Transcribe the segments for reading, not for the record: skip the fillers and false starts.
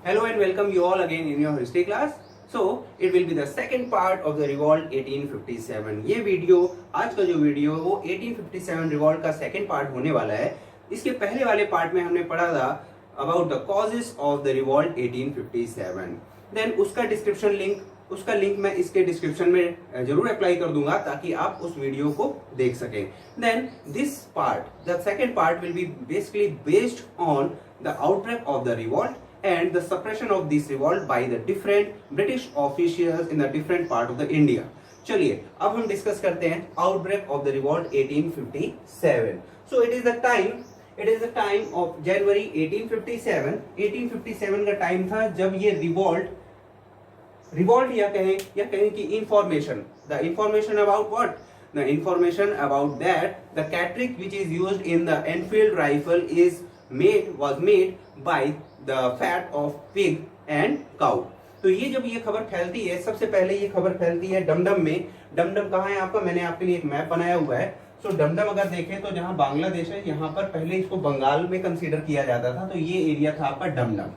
Hello and welcome you all again in your history class. So it will be the second part of the revolt 1857. ये video आज का जो video वो 1857 revolt का second part होने वाला है. इसके पहले वाले पार्ट में हमने पढ़ा था about the causes of the revolt 1857. Then उसका लिंक मैं इसके डिस्क्रिप्शन में जरूर अप्लाई कर दूंगा ताकि आप उस वीडियो को देख सकें. Then this part the second part will be basically based on the outbreak of the revolt and the suppression of this revolt by the different British officials in the different part of the India. चलिए अब हम discuss करते हैं outbreak of the revolt 1857. So it is the time of January 1857. 1857 का time था जब ये revolt या कहें कि information, the information about what? The information about that the cartridge which is used in the Enfield rifle was made by the fat of pig and cow. तो ये जब ये खबर फैलती है, सबसे पहले ये खबर फैलती है डमडम में. डमडम कहाँ है आपका? मैंने आपके लिए एक मैप बनाया हुआ है. सो डमडम अगर देखें तो जहां बांग्लादेश है यहाँ पर पहले इसको बंगाल में कंसीडर किया जाता था. तो ये एरिया था आपका डमडम.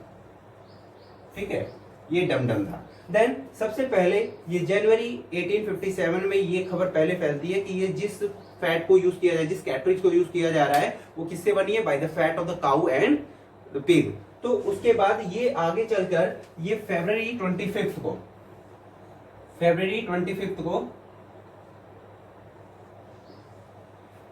ठीक है, ये डमडम था. देन सबसे पहले ये जनवरी 1857 में ये खबर पहले फैलती है कि ये जिस फैट को यूज किया जाए, जिस कैटरिज को यूज किया जा रहा है वो किससे बनी है? By the fat of the cow and the pig. तो उसके बाद ये आगे चलकर ये फरवरी 25 को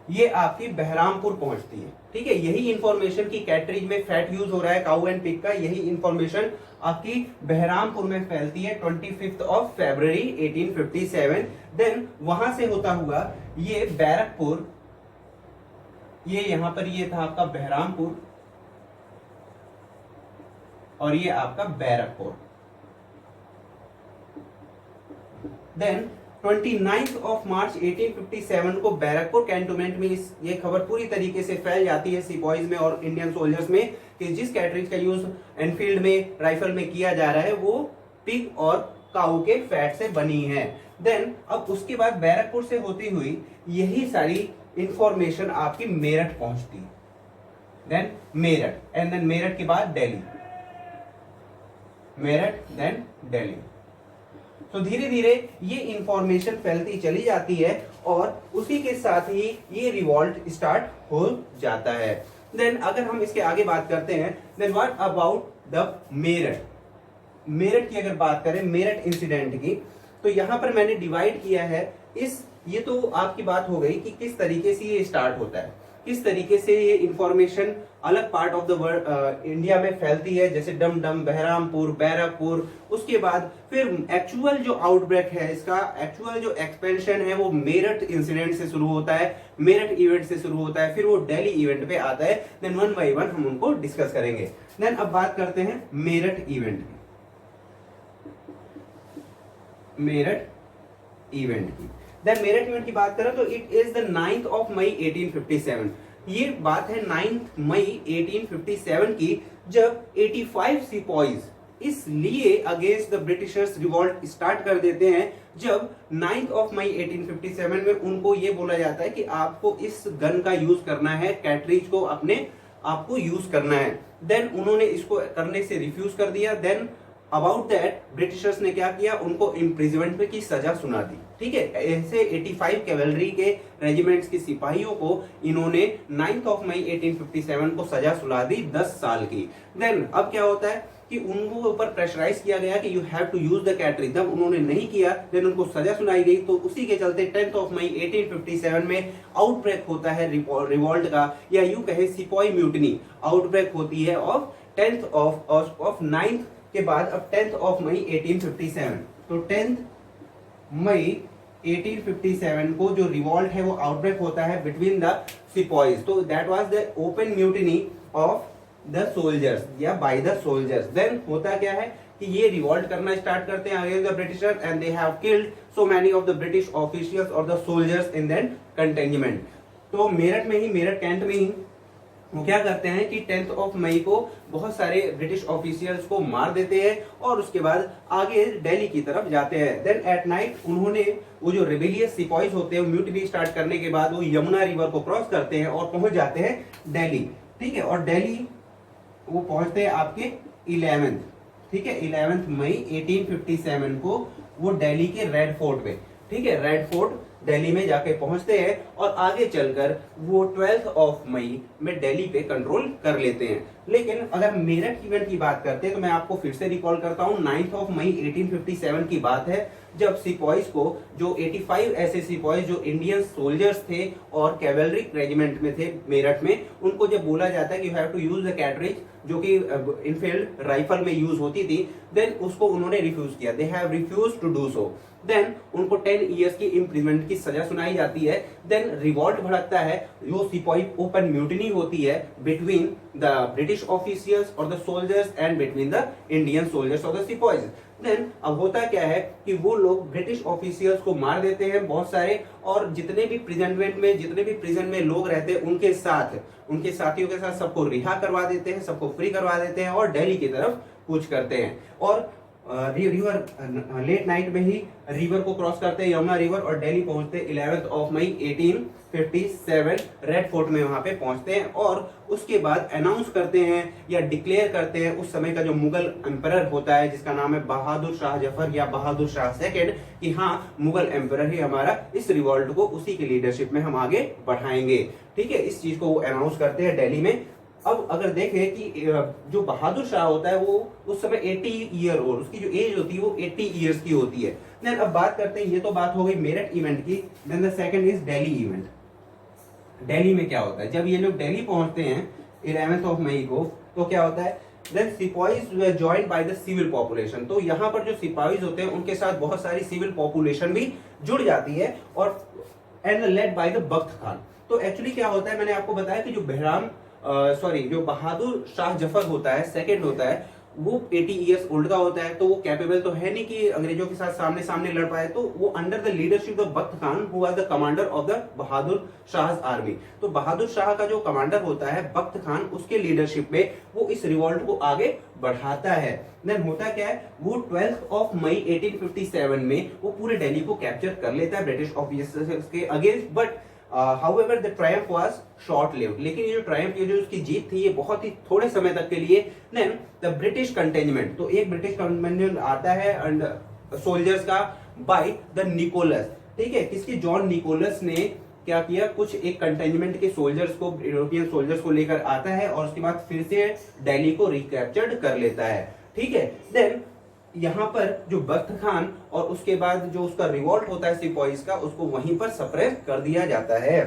ये आपकी बहरामपुर पहुंचती है. ठीक है, यही इंफॉर्मेशन की कैटरिज में फैट यूज हो रहा है काउ एंड पिग का, यही इंफॉर्मेशन आपकी बहरामपुर में फैलती है 25 ऑफ फरवरी 1857. देन वहां से होता हुआ ये बैरकपुर, ये यहां पर ये था आपका बहरामपुर और ये आपका बैरकपुर. देन 29 ऑफ मार्च 1857 को बैरकपुर कैंटोनमेंट में ये खबर पूरी तरीके से फैल जाती है सिपॉइज में और इंडियन सोल्जर्स में कि जिस कैटरिज का यूज एनफील्ड में राइफल में किया जा रहा है वो पिग और काऊ के फैट से बनी है. देन अब उसके बाद बैरकपुर से होती हुई यही सारी इंफॉर्मेशन आपकी मेरठ पहुंचती है. Then Meerut and then Meerut के बाद दिल्ली, मेरठ देन दिल्ली. तो धीरे धीरे ये इंफॉर्मेशन फैलती चली जाती है और उसी के साथ ही ये रिवॉल्ट स्टार्ट हो जाता है. देन अगर हम इसके आगे बात करते हैं, then what about the Meerut की अगर बात करें, मेरठ इंसिडेंट की, तो यहां पर मैंने डिवाइड किया है ये तो आपकी बात हो गई कि किस तरीके से ये स्टार्ट होता है, किस तरीके से ये इंफॉर्मेशन अलग part of the world India में फैलती है, जैसे डमडम, बहरामपुर, बैरकपुर. उसके बाद फिर एक्चुअल जो आउटब्रेक है, इसका एक्चुअल जो एक्सपेंशन है वो मेरठ इंसिडेंट से शुरू होता है, मेरठ इवेंट से शुरू होता है, फिर वो दिल्ली इवेंट पे आता है. देन वन बाय वन हम उनको डिस्कस करेंगे. देन अब बात करते हैं मेरठ इवेंट की. मेरठ इवेंट की बात करें तो it is the 9th of May 1857. ये बात है 9 मई 1857 की, जब 85 सिपॉइज इसलिए against the Britishers revolt start कर देते हैं जब 9 ऑफ मई 1857 में उनको ये बोला जाता है कि आपको इस गन का यूज करना है, कैटरिज को आपको यूज करना है. देन उन्होंने इसको करने से रिफ्यूज कर दिया. देन अबाउट दैट ब्रिटिशर्स ने क्या किया? उनको इम्प्रिजमेंट की सजा सुना दी. ठीक है, ऐसे 85 कैवलरी के रेजिमेंट्स के सिपाहियों को इन्होंने 9 ऑफ मई 1857 को सजा सुना दी 10 साल की. देन अब क्या होता है कि उनको ऊपर प्रेशराइज किया गया कि you have to use the cartridge. जब उन्होंने नहीं किया देन उनको सजा सुनाई गई. तो उसी के चलते 10 ऑफ मई 1857 में आउटब्रेक होता है रिवॉल्ट का, या यूं कहे सिपॉई म्यूटनी आउटब्रेक होती है ऑफ 10th ऑफ 9th के बाद अब 10th ऑफ मई 1857. तो 10th मई 1857 को जो रिवॉल्ट है वो आउटब्रेक होता है बिटवीन द सिपॉइज. तो that was the open mutiny of the soldiers या बाय द सोल्जर्स. देन होता क्या है कि ये रिवॉल्ट करना स्टार्ट करते हैं against the Britishers and they have killed so many of the British officials और द सोल्जर्स इन दैट कंटेंजमेंट. तो मेरठ कैंट में ही वो क्या करते हैं कि 10th ऑफ मई को बहुत सारे ब्रिटिश ऑफिशियल्स को मार देते हैं और उसके बाद आगे दिल्ली की तरफ जाते हैं. देन एट नाइट उन्होंने वो जो रिबेलियस सिपॉइज होते हैं म्यूटिनी स्टार्ट करने के बाद वो यमुना रिवर को क्रॉस करते हैं और पहुंच जाते हैं दिल्ली. ठीक है, और दिल्ली वो पहुंचते हैं आपके 11th ठीक है, 11 मई 1857 को वो दिल्ली के रेड फोर्ट पे, ठीक है, रेड फोर्ट दिल्ली में जाके पहुंचते हैं और आगे चलकर वो 12 मई में दिल्ली पे कंट्रोल कर लेते हैं। लेकिन अगर मेरठ इवेंट की बात करते हैं तो मैं आपको फिर से रिकॉल करता हूं, 9 मई 1857 की बात है, जब सिपॉइज को जो 85 ऐसे सिपॉइज जो इंडियन सोल्जर्स थे और कैवेलरी रेजिमेंट में थे मेरठ में, उनको जब बोला जाता है कि you have to use the cartridge जो कि इनफील्ड राइफल में यूज होती थी, देन उसको उन्होंने रिफ्यूज किया, they have refuse to do so. Then उनको 10 इयर्स की इम्प्रिजमेंट की सजा सुनाई जाती है। देन रिवॉल्ट भड़कता है, जो सिपाही ओपन म्यूटिनी होती है बिटवीन द ब्रिटिश ऑफिसियल्स और the soldiers and between the Indian soldiers और द सिपाहीज। देन अब होता क्या है कि वो लोग ब्रिटिश ऑफिसियल्स को मार देते हैं बहुत सारे, और जितने भी प्रिजन में लोग रहते हैं उनके साथ, उनके साथियों के साथ सबको रिहा करवा देते हैं, सबको फ्री करवा देते हैं और दिल्ली की तरफ कूच करते हैं। और रिवर लेट नाइट में ही रिवर को क्रॉस करते हैं, यमुना रिवर, और दिल्ली पहुंचते 11 मई 1857 रेड फोर्ट में वहां पे पहुंचते हैं। और उसके बाद अनाउंस करते हैं या डिक्लेयर करते हैं उस समय का जो मुगल एम्परर होता है जिसका नाम है बहादुर शाह जफर या बहादुर शाह सेकंड, कि हाँ मुगल एम्परर ही हमारा, इस रिवॉल्ट को उसी की लीडरशिप में हम आगे बढ़ाएंगे। ठीक है, इस चीज को वो अनाउंस करते हैं दिल्ली में। अब अगर देखें कि जो बहादुर शाह होता है वो उस समय 80 ईयर ओल्ड, उसकी जो एज होती है वो 80 ईयर्स की होती है। देन अब बात करते हैं, ये तो बात हो गई मेरठ इवेंट की। Then the second is Delhi event. Delhi में क्या होता है, जब ये लोग दिल्ली पहुंचते हैं 11 मई को, तो क्या होता है, then sipahis were joined by the civil population. तो यहाँ पर जो सिपाहीज होते हैं उनके साथ बहुत सारी सिविल पॉपुलेशन भी जुड़ जाती है, और एंड लेड बाय द बख्त खान। तो एक्चुअली क्या होता है, मैंने आपको बताया कि जो बहादुर शाह जफर होता है, सेकंड होता है, वो 80 इयर्स ओल्ड का होता है, तो वो कैपेबल तो है नहीं कि अंग्रेजों के साथ सामने सामने लड़ पाए, तो वो under the leadership of Bakht Khan who was the commander of the Bahadur Shah army. तो बहादुर शाह का जो कमांडर होता है बख्त खान, उसके लीडरशिप में वो इस रिवॉल्ट को आगे बढ़ाता है। देन होता क्या है, वो 12 मई 1857 में वो पूरे दिल्ली को कैप्चर कर लेता है ब्रिटिश ऑफिसर्स के against. But however the triumph was short lived। लेकिन ये जो ट्रायम्फ, ये जो उसकी जीत थी, ये बहुत ही थोड़े समय तक के लिए। देन द ब्रिटिश कंटेनमेंट, तो एक ब्रिटिश कंटेनमेंट आता है एंड सोल्जर्स का बाय द निकोलस। ठीक है, किसकी, जॉन निकोलस ने क्या किया, कुछ एक कंटेनमेंट के सोल्जर्स को, यूरोपियन सोल्जर्स को लेकर आता है और उसके बाद फिर से दिल्ली को रिकैप्चर्ड कर लेता है। ठीक है, देन यहाँ पर जो बख्त खान और उसके बाद जो उसका रिवॉल्ट होता है सिपाहीज का, उसको वहीं पर सप्रेस कर दिया जाता है।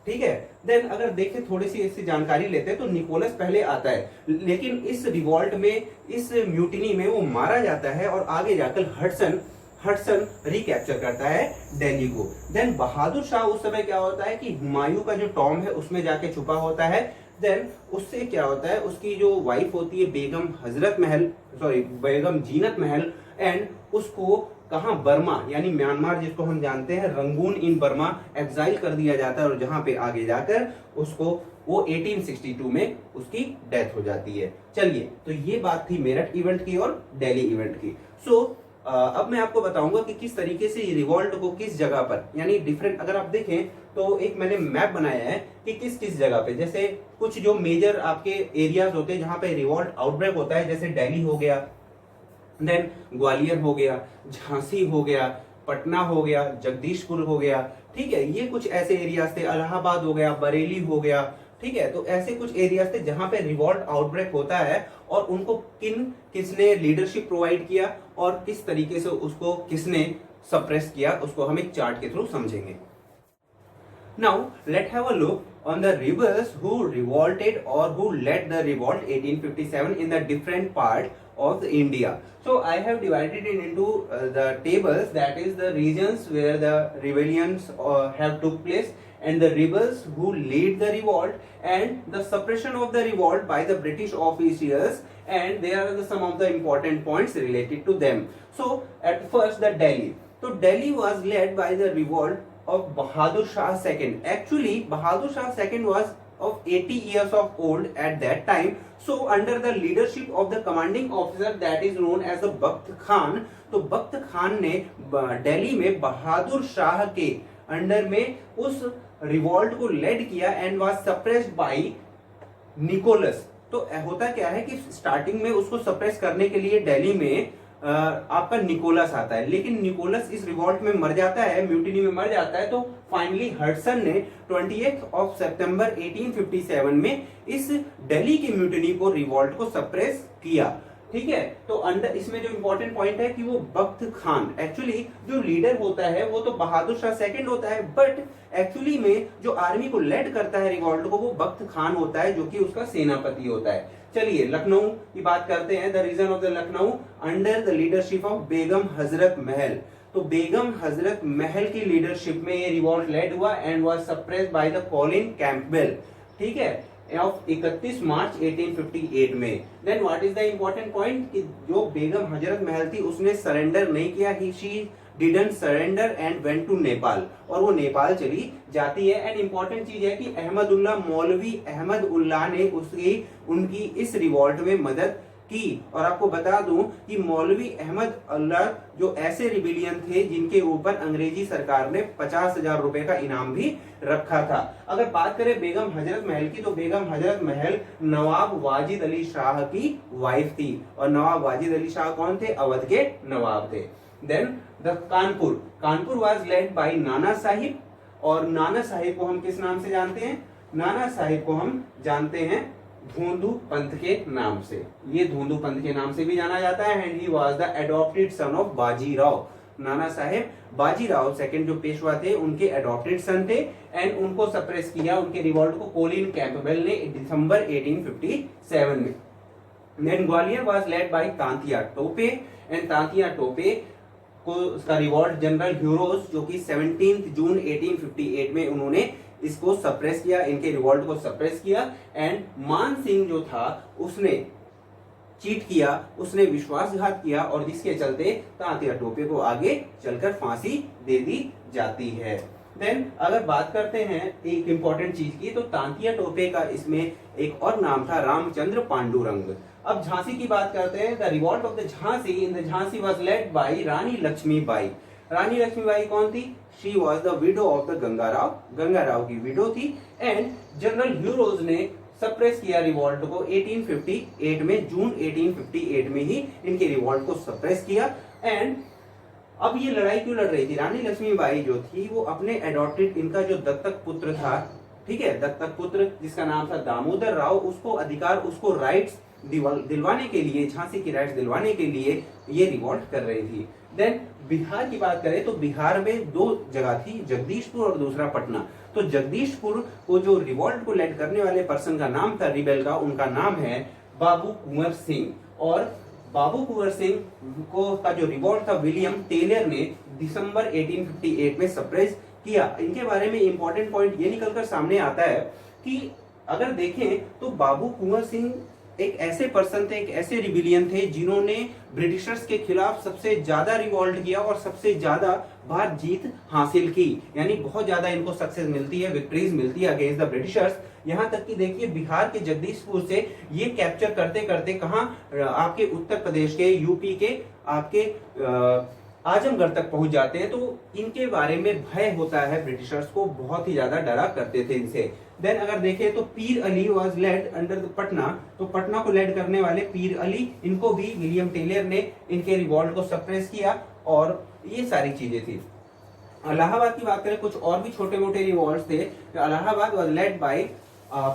ठीक है, देन अगर देखें थोड़ी सी इसकी जानकारी लेते हैं, तो निकोलस पहले आता है, लेकिन इस रिवॉल्ट में, इस म्यूटिनी में वो मारा जाता है और आगे जाकर हडसन रिकैप्चर करता है दिल्ली को। देन बहादुर शाह उस समय क्या होता है कि हुमायूं का जो टॉम है उसमें जाके छुपा होता है। देन उससे क्या होता है, उसकी जो वाइफ होती है बेगम जीनत महल, एंड उसको कहा, बर्मा यानी म्यांमार जिसको हम जानते हैं, रंगून इन बर्मा एग्जाइल कर दिया जाता है, और जहां पे आगे जाकर उसको वो 1862 में उसकी डेथ हो जाती है। चलिए, तो ये बात थी मेरठ इवेंट की और दिल्ली इवेंट की। अब मैं आपको बताऊंगा कि किस तरीके से रिवॉल्ट को किस जगह पर, यानी डिफरेंट, अगर आप देखें तो एक मैंने मैप बनाया है कि किस किस जगह पे, जैसे कुछ जो मेजर आपके एरियाज होते हैं जहां पे रिवॉल्ट आउटब्रेक होता है, जैसे दिल्ली हो गया, देन ग्वालियर हो गया, झांसी हो गया, पटना हो गया, जगदीशपुर हो गया। ठीक है, ये कुछ ऐसे एरियाज थे, इलाहाबाद हो गया, बरेली हो गया। ठीक है, तो ऐसे कुछ एरियाज थे जहां पे रिवॉल्ट आउटब्रेक होता है, और उनको किसने लीडरशिप प्रोवाइड किया और किस तरीके से उसको किसने सप्रेस किया, उसको हम एक चार्ट के थ्रू समझेंगे। Now let's have a look on the rebels who revolted or who led the revolt 1857 in the different part of the India. So I have divided it into the tables, that is the regions where the rebellions have took place, and the rebels who lead the revolt, and the suppression of the revolt by the British officials, and there are some of the important points related to them. So at first the Delhi. So Delhi was led by the revolt of Bahadur Shah II. Actually, Bahadur Shah II was of 80 years of old at that time. So under the leadership of the commanding officer that is known as the Bakht Khan, तो बख्त खान ने दिल्ली में बहादुर शाह के under में उस revolt को led किया and was suppressed by Nicholas. तो होता क्या है कि स्टार्टिंग में उसको सप्रेस करने के लिए दिल्ली में आपका निकोलस आता है, लेकिन निकोलस इस रिवॉल्ट में मर जाता है, म्यूटिनी में मर जाता है। तो फाइनली हडसन ने 28 सितंबर 1857 में इस दिल्ली की म्यूटिनी को, रिवॉल्ट को सप्रेस किया। ठीक है, तो अंडर इसमें जो इंपॉर्टेंट पॉइंट है कि वो बख्त खान, एक्चुअली जो लीडर होता है वो तो बहादुर शाह सेकंड होता है, बट एक्चुअली में जो आर्मी को लेड करता है रिवॉल्ट को, वो बख्त खान होता है, जो कि उसका सेनापति होता है। चलिए लखनऊ की बात करते हैं। The region of the Lucknow under the leadership of Begum Hazrat Mahal. तो बेगम हजरत महल की लीडरशिप में ये रिवॉल्ट लेड हुआ and was suppressed by the Colin Campbell. ठीक है, ऑफ 31 मार्च 1858 में। Then what is the important point कि जो बेगम हजरत महल थी उसने सरेंडर नहीं किया, she didn't surrender and went to Nepal, और वो नेपाल चली जाती है। एंड इंपॉर्टेंट चीज है कि अहमदुल्लाह, मौलवी अहमद उल्लाह ने उनकी इस रिवॉल्ट में मदद की। और आपको बता दूं कि मौलवी अहमद उल्लाह जो ऐसे रिबिलियन थे जिनके ऊपर अंग्रेजी सरकार ने 50,000 रुपए का इनाम भी रखा था। अगर बात करें बेगम हजरत महल की, तो बेगम हजरत महल नवाब वाजिद अली शाह की वाइफ थी, और नवाब वाजिद अली शाह कौन थे? अवध के नवाब थे। Then the Kanpur was led by Nana Sahib, और नाना साहिब को हम किस नाम से जानते हैं? नाना साहिब को हम जानते हैं धोंदू पंथ के नाम से, ये धोंदू पंथ के नाम से भी जाना जाता है। And he was the adopted son of Bajirao. Nana Saheb Bajirao second जो पेशवा थे उनके एडॉप्टेड सन थे, एंड उनको सप्रेस किया, उनके रिवॉल्ट को कोलिन कैंपबेल ने दिसंबर 1857 में। Then Gwalior was led by Tantia Tope, and Tantia Tope को उसका रिवॉल्ट जनरल ह्यूरोस जो कि 17 जून 1858 में उन्होंने इसको सप्रेस किया, इनके रिवॉल्ट को सप्रेस किया। एंड मान सिंह जो था उसने चीट किया, उसने विश्वासघात किया, और जिसके चलते तांतिया टोपे को आगे चलकर फांसी दे दी जाती है। देन अगर बात करते हैं एक इंपॉर्टेंट चीज की, तो तांतिया टोपे का इसमें एक और नाम था रामचंद्र पांडुरंग। अब झांसी की बात करते हैं। The revolt of the Jhansi in the Jhansi was led by Rani Lakshmibai. Rani Lakshmibai कौन थी? She was the widow of the Gangarao की विडो थी। एंड जनरल ह्यूरोज ने सप्रेस किया रिवॉल्ट को 1858 में, जून 1858 में ही इनके रिवॉल्ट को सप्रेस किया। एंड अब ये लड़ाई क्यों लड़ रही थी? रानी लक्ष्मीबाई जो थी वो अपने एडॉप्टेड, इनका जो दत्तक पुत्र था, ठीक है, दत्तक पुत्र जिसका नाम था दामोदर राव, उसको अधिकार, उसको राइट्स दिलवाने के लिए, झांसी की राइट्स दिलवाने के लिए ये रिवॉल्ट कर रही थी। देन बिहार की बात करें तो बिहार में दो जगह थी, जगदीशपुर और दूसरा पटना। तो जगदीशपुर को जो रिवॉल्ट को लेड करने वाले पर्सन का नाम था रिबेल का, उनका नाम है बाबू कुंवर सिंह। और बाबू कुंवर सिंह को का जो रिवॉल्ट था विलियम टेलर ने दिसंबर 1858 में सप्रेस किया। इनके बारे में इंपॉर्टेंट पॉइंट ये निकलकर सामने आता है कि अगर देखें तो बाबू कुंवर सिंह एक ऐसे पर्सन थे, एक ऐसे रिबिलियन थे जिन्होंने ब्रिटिशर्स के खिलाफ सबसे ज्यादा रिवॉल्ट किया और सबसे ज्यादा बार जीत हासिल की, यानी बहुत ज्यादा इनको सक्सेस मिलती है, विक्ट्रीज मिलती है अगेंस्ट द ब्रिटिशर्स। यहां तक कि देखिए बिहार के जगदीशपुर से ये कैप्चर करते करते कहां, आपके उत्तर प्रदेश के, यूपी के, आपके आजमगढ़ तक पहुंच जाते हैं। तो इनके बारे में भय होता है, ब्रिटिशर्स को बहुत ही ज्यादा डरा करते थे इनसे। देन अगर देखें तो Pir Ali was led under the Patna, तो पटना को लेड करने वाले पीर अली, इनको भी विलियम टेलर ने इनके रिवॉल्ट को सप्रेस किया, और ये सारी चीजें थी। इलाहाबाद की बात करें, कुछ और भी छोटे मोटे रिवॉल्ट थे। Allahabad was led by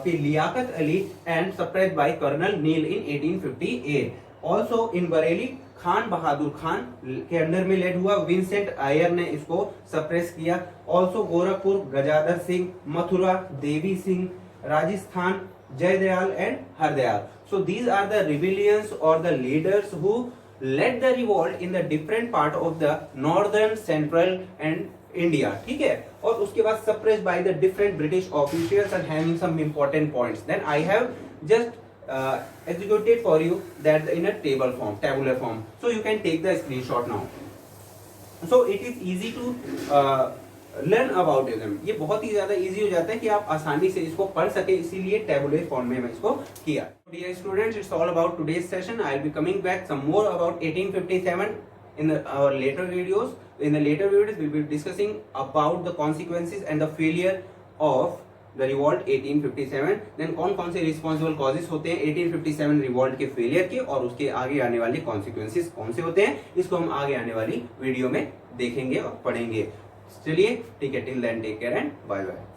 Liaquat Ali and suppressed by Colonel Neill in 1858। Also in Bareilly Khan Bahadur Khan के अंडर में लेड हुआ, विंसेंट आयर ने इसको सप्रेस किया। Also Gorakhpur Gajadhar Singh, Mathura Devi Singh, Rajasthan Jaidayal and Hardayal. So these are the rebellions और the leaders who led the revolt in the different part of the northern, central and India. ठीक है, और उसके बाद suppress by the different British officials and having some important points. Then I have just executed for you that in a tabular form, so you can take the screenshot now. So it is easy to learn about them. ये बहुत ही ज्यादा easy हो जाता है कि आप आसानी से इसको पढ़ सके, इसीलिए टेबुलर फॉर्म में मैं इसको किया। Dear students, it's all about today's session. I'll be coming back some more about 1857 in our later videos. In the later videos, we'll be discussing about the consequences and the failure of the revolt 1857। Then कौन कौन से responsible causes होते हैं 1857 revolt के failure के, और उसके आगे आने वाले कॉन्सिक्वेंसेस कौन से होते हैं, इसको हम आगे आने वाली वीडियो में देखेंगे और पढ़ेंगे। चलिए ठीक है, till then take care and bye bye.